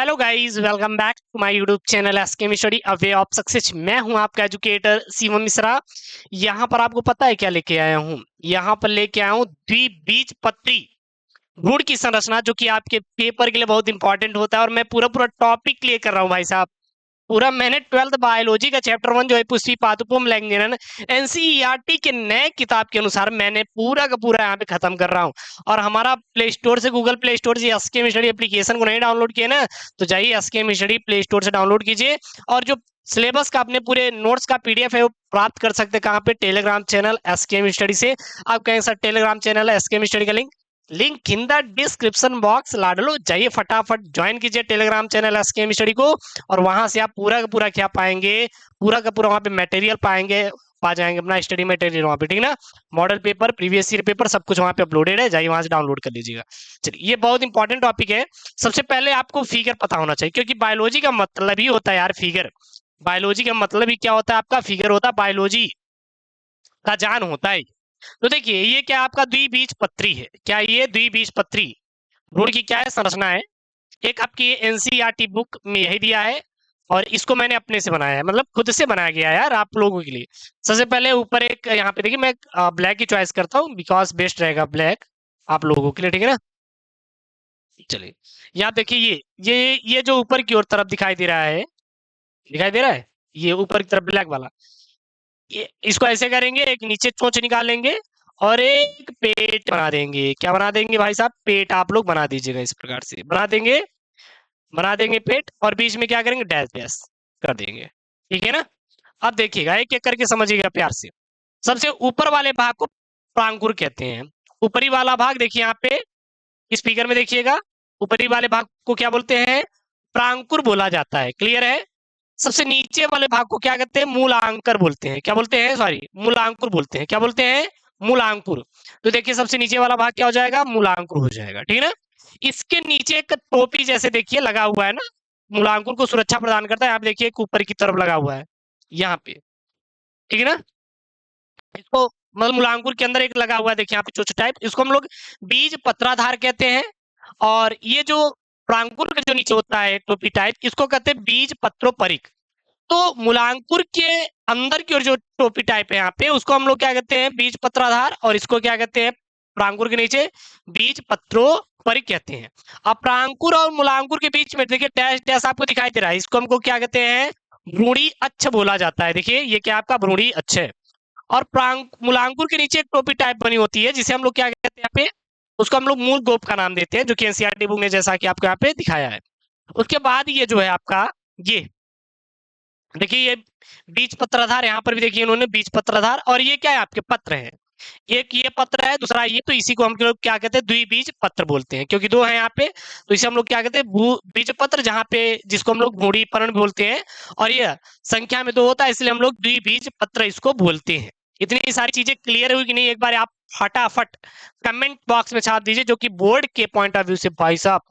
Hello guys, welcome back to my YouTube channel SK study a way of success. मैं हूं आपका educator Shivam Mishra. यहां पर आपको पता है क्या लेके आया हूं? यहां पर लेके आया हूं द्विबीजपत्री गुण की संरचना, जो कि आपके पेपर के लिए बहुत इंपॉर्टेंट होता है। और मैं पूरा पूरा टॉपिक क्लियर कर रहा हूं भाई साहब। पूरा मैंने 12th बायोलॉजी का चैप्टर 1 जो है पुष्पी पादुपुम लैंगिनन एनसीईआरटी के नए किताब के अनुसार मैंने पूरा का पूरा यहाँ पे खत्म कर रहा हूँ। और हमारा प्ले स्टोर से, गूगल प्ले स्टोर से एसके स्टडी एप्लीकेशन को नहीं डाउनलोड किए ना, तो जाइए एसके स्टडी प्ले स्टोर से डाउनलोड कीजिए। और जो सिलेबस का अपने पूरे नोट्स का पीडीएफ है वो प्राप्त कर सकते हैं कहाँ पे? टेलीग्राम चैनल एसके स्टडी से। आप कहेंगे सर टेलीग्राम चैनल है एसके स्टडी का link in the description box ला डालो। जाइए फटाफट ज्वाइन कीजिए टेलीग्राम चैनल एसके स्टडी को। और वहां से आप पूरा का पूरा क्या पाएंगे? पूरा का पूरा वहां पे मटेरियल पाएंगे, पा जाएंगे अपना स्टडी मटेरियल वहां पे, ठीक ना? Model paper, previous year paper, सब कुछ वहां पे अपलोडेड है। जाइए वहां से डाउनलोड कर लीजिएगा। चलिए, ये बहुत इंपॉर्टेंट टॉपिक है। सबसे पहले आपको फिगर पता होना चाहिए, क्योंकि बायोलॉजी का मतलब ही होता है यार फिगर। बायोलॉजी का मतलब ही क्या होता है? आपका फिगर होता है, बायोलॉजी का जान होता है। तो देखिए, ये क्या आपका द्विबीजपत्री है? क्या ये द्विबीजपत्री गुण की क्या है? संरचना है। एक आपकी एनसीईआरटी बुक में यही दिया है, और इसको मैंने अपने से बनाया है, मतलब खुद से बनाया गया है यार आप लोगों के लिए। सबसे पहले ऊपर एक यहाँ पे देखिए, मैं ब्लैक की चॉइस करता हूँ बिकॉज बेस्ट रहेगा ब्लैक आप लोगों के लिए, ठीक है ना? चलिए, यहाँ देखिए, ये जो ऊपर की ओर तरफ दिखाई दे रहा है, दिखाई दे रहा है ये ऊपर की तरफ ब्लैक वाला, ये इसको ऐसे करेंगे, एक नीचे चोंच निकालेंगे और एक पेट बना देंगे। क्या बना देंगे भाई साहब? पेट आप लोग बना दीजिएगा, इस प्रकार से बना देंगे पेट। और बीच में क्या करेंगे? डैश डैश कर देंगे, ठीक है ना? अब देखिएगा, एक एक करके समझिएगा प्यार से। सबसे ऊपर वाले भाग को प्रांकुर कहते हैं। ऊपरी वाला भाग देखिए यहाँ पे इस फिगर में देखिएगा, ऊपरी वाले भाग को क्या बोलते हैं? प्रांकुर बोला जाता है। क्लियर है? सबसे नीचे वाले भाग को क्या कहते हैं? मूलांकर बोलते हैं। क्या बोलते हैं? सॉरी, मूलांकुर बोलते हैं। क्या बोलते हैं? मूलांकुर। तो देखिए, सबसे नीचे वाला भाग क्या हो जाएगा? मूलांकुर हो जाएगा, ठीक है ना? इसके नीचे एक टोपी जैसे देखिए लगा हुआ है ना, मूलांकुर को सुरक्षा प्रदान करता है। आप देखिए, एक ऊपर की तरफ लगा हुआ है यहाँ पे, ठीक है ना? इसको मतलब मूलांकुर के अंदर एक लगा हुआ है, देखिए यहाँ पे चोच टाइप, इसको हम लोग बीज पत्राधार कहते हैं। और ये जो प्रांकुर का जो नीचे होता है टोपी टाइप, इसको कहते हैं बीज पत्रोपरिक। तो मूलांकुर के अंदर की ओर जो टोपी टाइप है यहाँ पे, उसको हम लोग क्या कहते हैं? बीज पत्राधार। और इसको क्या कहते हैं? प्रांकुर के नीचे बीज पत्रोपरिक कहते हैं। अब प्रांकुर और मूलांकुर के बीच में देखिए डैश डैश आपको दिखाई दे रहा है, इसको हमको क्या कहते हैं? भ्रूणी अक्ष बोला जाता है। देखिए, ये क्या आपका भ्रूणी अक्ष है। और मूलांकुर के नीचे एक टोपी टाइप बनी होती है, जिसे हम लोग क्या कहते हैं? यहाँ पे उसको हम लोग मूल गोप का नाम देते हैं, जो कि एनसीईआरटी बुक ने जैसा कि आपको यहाँ पे दिखाया है। उसके बाद ये जो है आपका, ये देखिए, ये बीज पत्राधार, यहाँ पर भी देखिए इन्होंने बीज पत्राधार। और ये क्या है? आपके पत्र है। एक ये पत्र है, दूसरा ये, तो इसी को हम लोग क्या कहते हैं? द्विबीज पत्र बोलते हैं, क्योंकि दो है यहाँ पे, तो इसे हम लोग क्या कहते हैं? बीज पत्र, जहाँ पे जिसको हम लोग भूणी पर्ण बोलते हैं। और ये संख्या में दो होता है, इसलिए हम लोग द्विबीज पत्र इसको बोलते हैं। इतनी सारी चीजें क्लियर हुई कि नहीं? एक बार आप फटाफट कमेंट बॉक्स में छाप दीजिए, जो कि बोर्ड के पॉइंट ऑफ व्यू से भाई साहब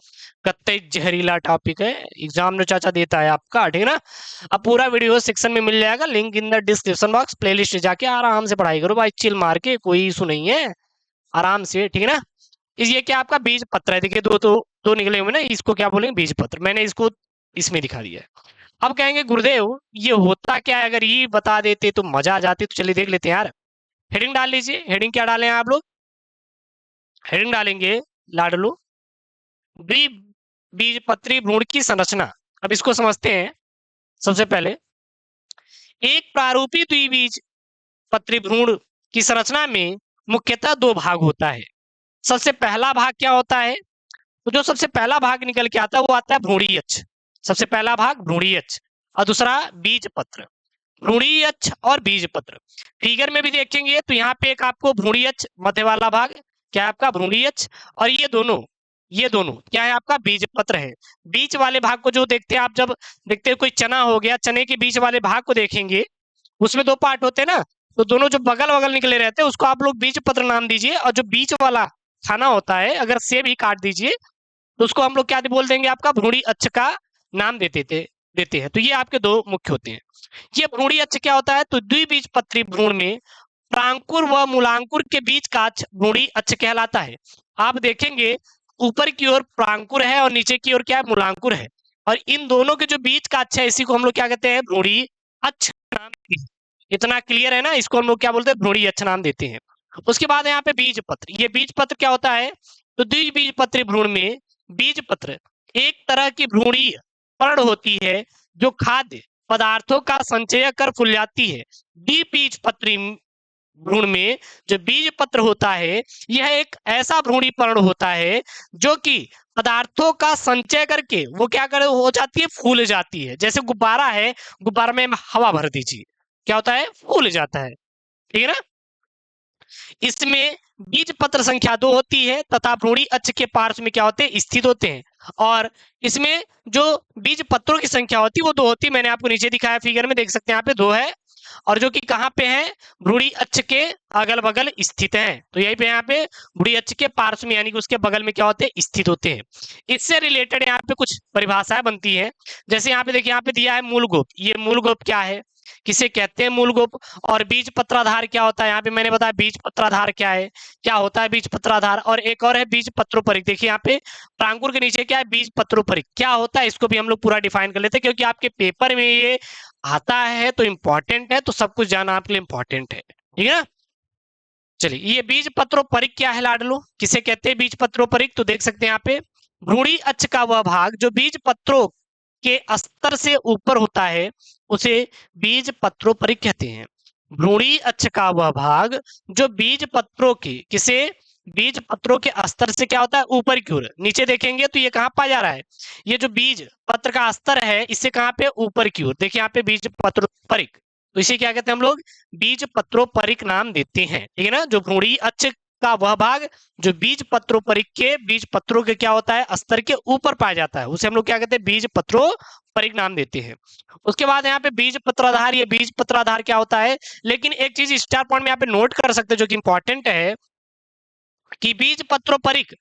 कत्ते जहरीला टॉपिक है, एग्जाम में चाचा देता है आपका, ठीक है ना? अब पूरा वीडियो सेक्शन में मिल जाएगा, link in the description box. Playlist जाके आराम से पढ़ाई करो भाई, चिल मार के, कोई इशू नहीं है, आराम से, ठीक है ना? ये क्या आपका बीज पत्र है, देखिए दो निकले हुए ना, इसको क्या बोलेंगे? बीज पत्र। मैंने इसको इसमें दिखा दिया है। अब कहेंगे गुरुदेव ये होता क्या है? अगर ये बता देते तो मजा आ जाती। तो चलिए देख लेते हैं यार। हेडिंग डाल लीजिए। हेडिंग क्या डालें आप लोग? हेडिंग डालेंगे लाडलू द्विबीजपत्री भ्रूण की संरचना। अब इसको समझते हैं। सबसे पहले, एक प्रारूपी द्विबीजपत्री भ्रूण की संरचना में मुख्यतः दो भाग होता है। सबसे पहला भाग क्या होता है? तो जो सबसे पहला भाग निकल के आता है वो आता है भ्रूणी अक्ष। सबसे पहला भाग भ्रूणी अक्ष, और दूसरा बीज पत्र। भ्रूणी अक्ष और बीज पत्र फिगर में भी देखेंगे तो यहाँ पे एक आपको भ्रूणी अक्ष, मध्य वाला भाग क्या है आपका? भ्रूणी अक्ष। और ये दोनों क्या है? आपका बीज पत्र है। बीच वाले भाग को जो देखते हैं आप, जब देखते हैं कोई चना हो गया, चने के बीच वाले भाग को देखेंगे, उसमें दो पार्ट होते हैं ना, तो दोनों जो बगल बगल निकले रहते हैं उसको आप लोग बीज पत्र नाम दीजिए। और जो बीच वाला खाना होता है, अगर सेब ही काट दीजिए तो उसको हम लोग क्या बोल देंगे? आपका भ्रूणी अक्ष का नाम देते हैं। तो ये आपके दो मुख्य होते हैं। ये भ्रूणी अक्ष क्या होता है? तो द्विबीजपत्री भ्रूण में प्रांकुर व मूलांकुर के बीच का अक्ष भ्रूणी अक्ष कहलाता है। आप देखेंगे ऊपर की ओर प्रांकुर है और नीचे की ओर क्या है? मूलांकुर है। और इन दोनों के जो बीच का अक्ष है इसी को हम लोग क्या कहते हैं, भ्रूणी अक्ष नाम देते हैं। इतना क्लियर है ना, इसको हम लोग क्या बोलते हैं, भ्रूणी अक्ष नाम देते हैं। उसके बाद यहाँ पे बीज पत्र, ये बीज पत्र क्या होता है, तो द्विबीजपत्री भ्रूण में बीज पत्र एक तरह की भ्रूणी पर्ण होती है जो खाद्य पदार्थों का संचय कर फूल जाती है। द्विबीजपत्री भ्रूण में जो बीज पत्र होता है यह एक ऐसा भ्रूणी पर्ण होता है जो कि पदार्थों का संचय करके वो क्या कर हो जाती है, फूल जाती है। जैसे गुब्बारा है, गुब्बारा में हवा भर दीजिए, क्या होता है, फूल जाता है। ठीक है ना। इसमें बीज पत्र संख्या 2 होती है तथा भ्रूणी अक्ष के पार्श्व में क्या होते हैं, स्थित होते हैं। और इसमें जो बीज पत्रों की संख्या होती है वो 2 होती है। मैंने आपको नीचे दिखाया फिगर में, देख सकते हैं यहाँ पे 2 है, और जो कि कहाँ पे है, भ्रूणी अक्ष के अगल बगल स्थित है। तो यही पे यहाँ पे भ्रूणी अक्ष के पार्श्व में यानी कि उसके बगल में क्या होते हैं, स्थित होते हैं। इससे रिलेटेड यहाँ पे कुछ परिभाषाएं बनती है। जैसे यहाँ पे देखिए, यहाँ पे दिया है मूलगोप। ये मूलगोप क्या है, किसे कहते हैं मूलगोप। और बीज पत्राधार क्या होता है, यहाँ पे मैंने बताया बीज पत्राधार क्या है, क्या होता है बीज पत्राधार। और एक और है बीज पत्रोपरिक। देखिए यहाँ पे प्रांकुर के नीचे क्या है, बीज पत्रोपरिक क्या होता है, इसको भी हम लोग पूरा डिफाइन कर लेते हैं क्योंकि आपके पेपर में ये आता है तो इंपॉर्टेंट है, तो सब कुछ जाना आपके लिए इंपॉर्टेंट है। ठीक है ना। चलिए, ये बीज पत्रोपरिक क्या है लाडलो, किसे कहते हैं बीज पत्रोपरिक, तो देख सकते हैं यहाँ पे भ्रूणी अक्ष का वह भाग जो बीज पत्रों के स्तर से ऊपर होता है उसे बीज पत्रोपरिक कहते हैं। भ्रूणी अक्ष का वह भाग जो बीज पत्रों के किसे, बीज पत्रों के स्तर से क्या होता है, ऊपर की ओर। नीचे देखेंगे तो ये कहाँ पाया जा रहा है, ये जो बीज पत्र का स्तर है इससे कहाँ पे, ऊपर की ओर। देखिए यहाँ पे बीज पत्रोपरिक, तो इसे क्या कहते हैं हम लोग, बीज पत्रोपरिक नाम देते हैं। ठीक है ना। जो भ्रूणी अक्ष का वह भाग जो बीज पत्रोपरिक के बीज पत्रों के क्या होता है, स्तर के ऊपर पाया जाता है उसे हम लोग क्या कहते हैं, बीज पत्रोपरिक नाम देते हैं। उसके बाद यहाँ पे बीज पत्राधार, ये बीज पत्राधार क्या होता है, लेकिन एक चीज स्टार पॉइंट में यहाँ पे नोट कर सकते हैं जो कि इंपॉर्टेंट है कि बीज पत्रोपरिक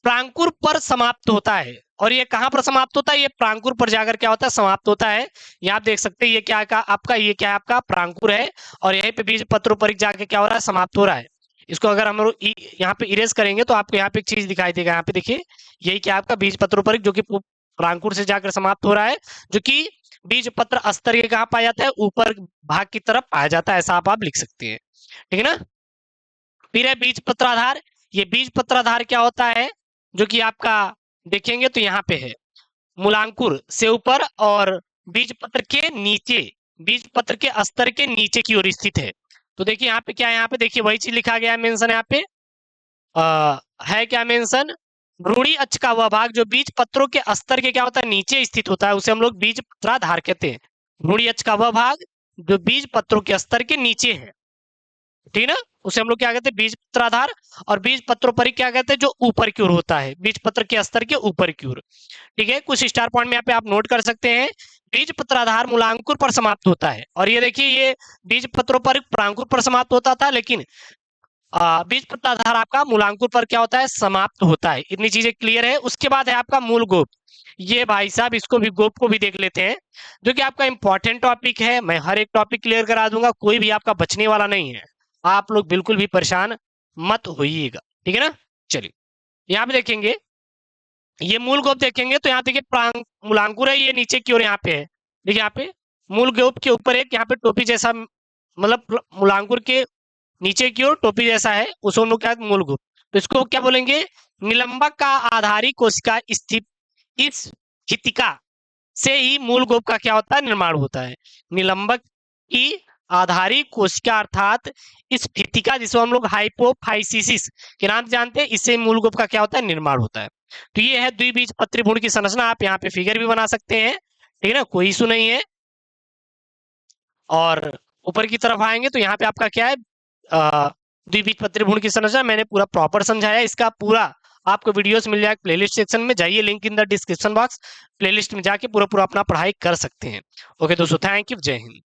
प्रांकुर पर समाप्त होता है। और ये कहां पर समाप्त होता है, ये प्रांकुर पर जाकर क्या होता है, समाप्त होता है। यहाँ आप देख सकते हैं ये क्या का आपका, ये क्या है आपका प्रांकुर है, और यहीं पे बीज पत्रोपरिक जाके क्या हो रहा है, समाप्त हो रहा है। इसको अगर हम लोग यहाँ पे इरेज करेंगे तो आपको यहाँ पे एक चीज दिखाई देगा, यहाँ पे देखिए यही क्या आपका बीज पत्रोपरिक जो कि प्रांकुर से जाकर समाप्त हो रहा है, जो कि बीज पत्र स्तर ये कहाँ पाया जाता है, ऊपर भाग की तरफ पाया जाता है, ऐसा आप लिख सकते हैं। ठीक है ना। फिर है बीज पत्राधार। ये बीज पत्राधार क्या होता है, जो कि आपका देखेंगे तो यहाँ पे है मूलांकुर से ऊपर और बीज पत्र के नीचे, बीज पत्र के स्तर के नीचे की ओर स्थित है। तो देखिए यहाँ पे क्या है, यहाँ पे देखिए वही चीज लिखा गया है, मेंशन यहाँ पे है क्या मेंशन, भ्रूणी अक्ष का वह भाग जो बीज पत्रों के स्तर के क्या होता है, नीचे स्थित होता है उसे हम लोग बीज पत्राधार कहते हैं। भ्रूणी अक्ष का वह भाग जो बीज पत्रों के स्तर के नीचे है, ठीक है ना, उसे हम लोग क्या कहते हैं, बीज पत्राधार। और बीज पत्रोपरिक क्या कहते हैं, जो ऊपर की ओर होता है, बीज पत्र के स्तर के ऊपर की ओर। ठीक है, कुछ स्टार पॉइंट में यहाँ पे आप नोट कर सकते हैं। बीज पत्राधार मूलांकुर पर समाप्त होता है, और ये देखिए ये बीज पत्रोपरिक प्रांकुर पर समाप्त होता था, लेकिन बीज पत्राधार आपका मूलांकुर पर क्या होता है, समाप्त होता है। इतनी चीजें क्लियर है। उसके बाद है आपका मूल गोप। ये भाई साहब इसको भी, गोप को भी देख लेते हैं, जो कि आपका इंपॉर्टेंट टॉपिक है। मैं हर एक टॉपिक क्लियर करा दूंगा, कोई भी आपका बचने वाला नहीं है, आप लोग बिल्कुल भी परेशान मत होइएगा। ठीक है ना। चलिए यहाँ पे देखेंगे, ये मूल गोप देखेंगे तो यहाँ देखिए मूलांकुर है, ये नीचे की ओर यहाँ पे है। देखिए यहाँ पे मूल गोप के ऊपर एक यहाँ पे टोपी जैसा, मतलब मूलांकुर के नीचे की ओर टोपी जैसा है, उसे हम लोग क्या, मूल गोप। तो इसको क्या बोलेंगे, निलंबक का आधारी कोशिका स्थित इस हितिका से ही मूल गोप का क्या होता है, निर्माण होता है। निलंबक की आधारी कोशिका अर्थात इस फितिका जिसको हम लोग हाइपोफाइसिस के नाम से जानते हैं, इससे मूल गोप का क्या होता है, निर्माण होता है। तो ये है द्विबीजपत्री भ्रूण की संरचना। आप यहाँ पे फिगर भी बना सकते हैं, ठीक है ना, कोई इशू नहीं है। और ऊपर की तरफ आएंगे तो यहाँ पे आपका क्या है, द्विबीजपत्री भ्रूण की संरचना मैंने पूरा प्रॉपर समझाया। इसका पूरा आपको वीडियोस मिल जाएगा प्लेलिस्ट सेक्शन में, जाइए link in the description box, playlist में जाके पूरा अपना पढ़ाई कर सकते हैं। ओके दोस्तों, थैंक यू, जय हिंद।